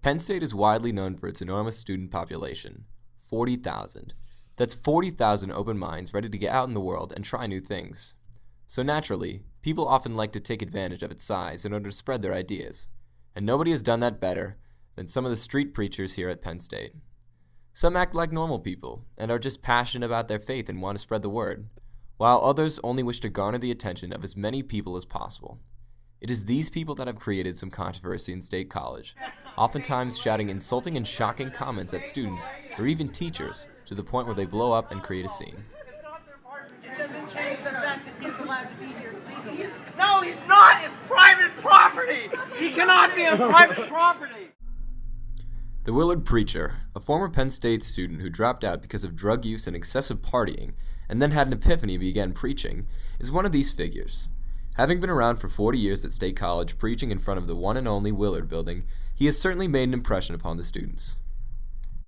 Penn State is widely known for its enormous student population, 40,000. That's 40,000 open minds ready to get out in the world and try new things. So naturally, people often like to take advantage of its size in order to spread their ideas. And nobody has done that better than some of the street preachers here at Penn State. Some act like normal people and are just passionate about their faith and want to spread the word, while others only wish to garner the attention of as many people as possible. It is these people that have created some controversy in State College, oftentimes shouting insulting and shocking comments at students or even teachers to the point where they blow up and create a scene. It doesn't change the fact that he's allowed to be here. No, he's not! It's private property! He cannot be on private property! The Willard preacher, a former Penn State student who dropped out because of drug use and excessive partying, and then had an epiphany and began preaching, is one of these figures. Having been around for 40 years at State College preaching in front of the one and only Willard building, he has certainly made an impression upon the students.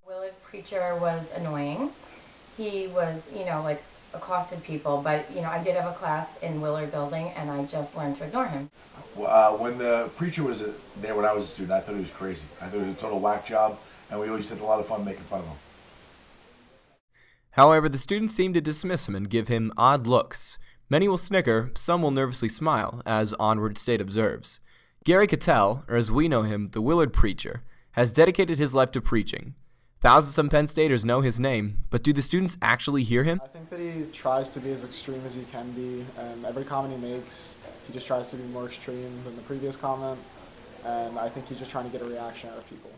Willard preacher was annoying. He was, accosted people, but, I did have a class in Willard building, and I just learned to ignore him. When the preacher was there when I was a student, I thought he was crazy. I thought it was a total whack job, and we always had a lot of fun making fun of him. However, the students seem to dismiss him and give him odd looks. Many will snicker, some will nervously smile, as Onward State observes. Gary Cattell, or as we know him, the Willard preacher, has dedicated his life to preaching. Thousands of Penn Staters know his name, but do the students actually hear him? I think that he tries to be as extreme as he can be, and every comment he makes, he just tries to be more extreme than the previous comment, and I think he's just trying to get a reaction out of people.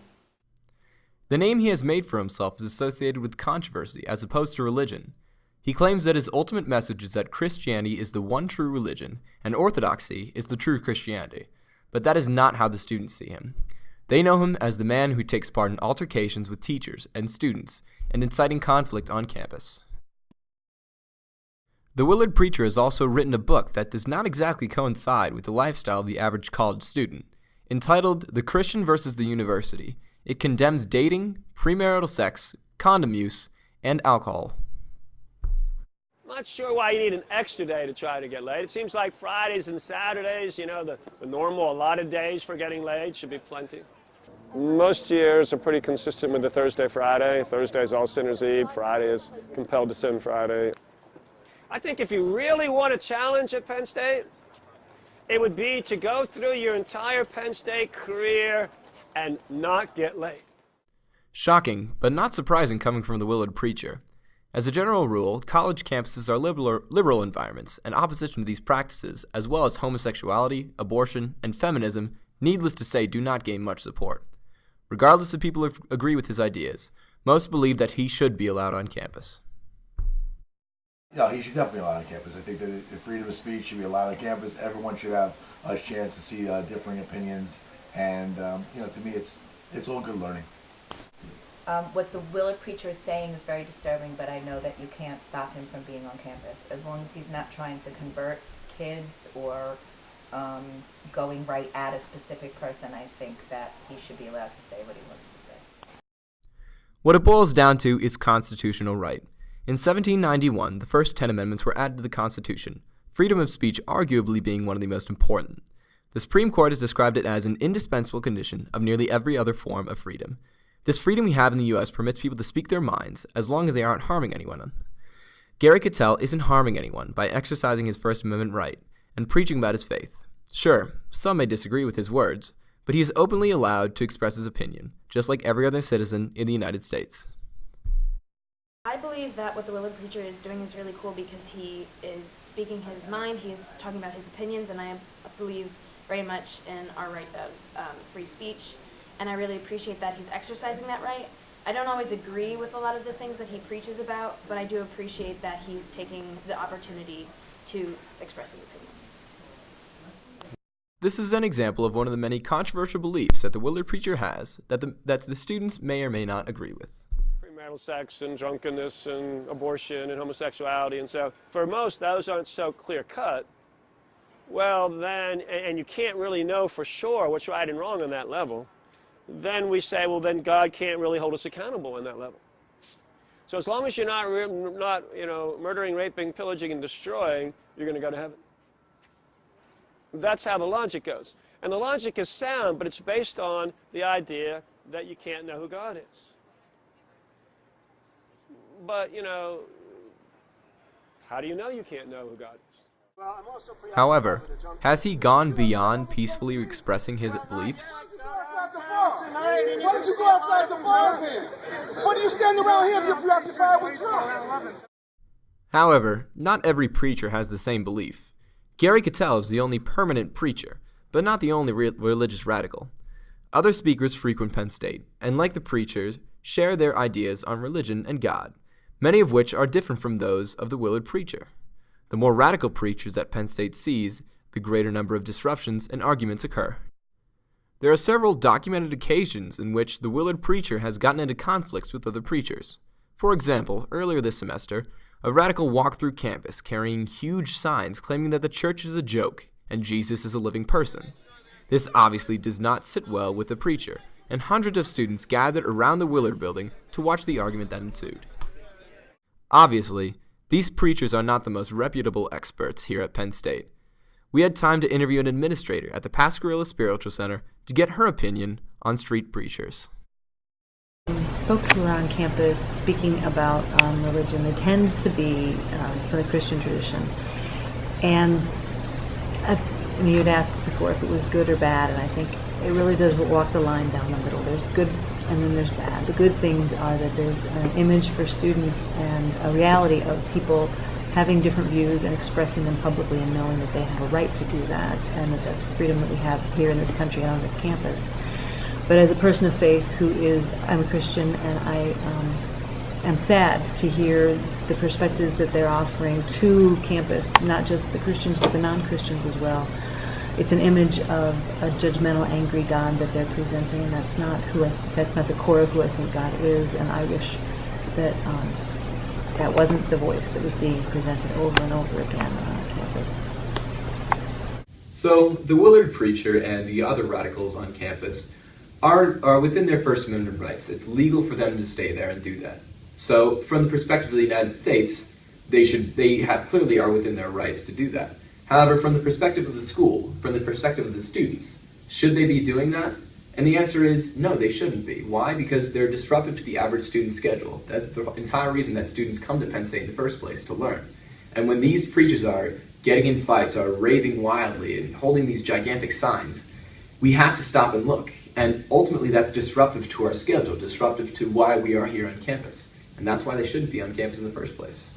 The name he has made for himself is associated with controversy as opposed to religion. He claims that his ultimate message is that Christianity is the one true religion, and orthodoxy is the true Christianity. But that is not how the students see him. They know him as the man who takes part in altercations with teachers and students and inciting conflict on campus. The Willard preacher has also written a book that does not exactly coincide with the lifestyle of the average college student. Entitled The Christian versus the University, it condemns dating, premarital sex, condom use, and alcohol. I'm not sure why you need an extra day to try to get laid. It seems like Fridays and Saturdays, the normal allotted days for getting laid should be plenty. Most years are pretty consistent with the Thursday-Friday. Thursday's All Sinners' Eve. Friday is Compelled to Sin Friday. I think if you really want a challenge at Penn State, it would be to go through your entire Penn State career and not get laid. Shocking, but not surprising coming from the Willard preacher. As a general rule, college campuses are liberal environments, and opposition to these practices, as well as homosexuality, abortion, and feminism, needless to say, do not gain much support. Regardless if people agree with his ideas, most believe that he should be allowed on campus. Yeah, he should definitely be allowed on campus. I think that if freedom of speech should be allowed on campus, everyone should have a chance to see differing opinions, and to me, it's all good learning. What the Willard preacher is saying is very disturbing, but I know that you can't stop him from being on campus. As long as he's not trying to convert kids or going right at a specific person, I think that he should be allowed to say what he wants to say. What it boils down to is constitutional right. In 1791, the first 10 amendments were added to the Constitution, freedom of speech arguably being one of the most important. The Supreme Court has described it as an indispensable condition of nearly every other form of freedom. This freedom we have in the U.S. permits people to speak their minds as long as they aren't harming anyone. Gary Cattell isn't harming anyone by exercising his First Amendment right and preaching about his faith. Sure, some may disagree with his words, but he is openly allowed to express his opinion, just like every other citizen in the United States. I believe that what the Willard preacher is doing is really cool because he is speaking his mind, he is talking about his opinions, and I believe very much in our right of free speech, and I really appreciate that he's exercising that right. I don't always agree with a lot of the things that he preaches about, but I do appreciate that he's taking the opportunity to express his opinions. This is an example of one of the many controversial beliefs that the Willard preacher has that the students may or may not agree with. Premarital sex and drunkenness and abortion and homosexuality, and so for most those aren't so clear-cut. Well then, and you can't really know for sure what's right and wrong on that level, then we say, well then God can't really hold us accountable on that level. So as long as you're not murdering, raping, pillaging, and destroying, you're going to go to heaven. That's how the logic goes. And the logic is sound, but it's based on the idea that you can't know who God is. But, you know, how do you know you can't know who God is? However, has he gone beyond peacefully expressing his beliefs? Why don't you go outside the bar then? Why do you stand around here if you're preoccupied with drugs? However, not every preacher has the same belief. Gary Cattell is the only permanent preacher, but not the only religious radical. Other speakers frequent Penn State, and like the preachers, share their ideas on religion and God, many of which are different from those of the Willard preacher. The more radical preachers that Penn State sees, the greater number of disruptions and arguments occur. There are several documented occasions in which the Willard preacher has gotten into conflicts with other preachers. For example, earlier this semester, a radical walked through campus carrying huge signs claiming that the church is a joke and Jesus is a living person. This obviously does not sit well with the preacher, and hundreds of students gathered around the Willard building to watch the argument that ensued. Obviously, these preachers are not the most reputable experts here at Penn State. We had time to interview an administrator at the Pasquarilla Spiritual Center to get her opinion on street preachers. Folks who are on campus speaking about religion, they tend to be from the Christian tradition. And you had asked before if it was good or bad, and I think it really does walk the line down the middle. There's good and then there's bad. The good things are that there's an image for students and a reality of people having different views and expressing them publicly and knowing that they have a right to do that, and that that's freedom that we have here in this country and on this campus. But as a person of faith I'm a Christian, and I am sad to hear the perspectives that they're offering to campus, not just the Christians but the non-Christians as well. It's an image of a judgmental, angry God that they're presenting, and that's not the core of who I think God is, and I wish that that wasn't the voice that was being presented over and over again on campus. So, the Willard preacher and the other radicals on campus are within their First Amendment rights. It's legal for them to stay there and do that. So, from the perspective of the United States, they clearly are within their rights to do that. However, from the perspective of the school, from the perspective of the students, should they be doing that? And the answer is no, they shouldn't be. Why? Because they're disruptive to the average student schedule. That's the entire reason that students come to Penn State in the first place, to learn. And when these preachers are getting in fights, are raving wildly, and holding these gigantic signs, we have to stop and look. And ultimately that's disruptive to our schedule, disruptive to why we are here on campus. And that's why they shouldn't be on campus in the first place.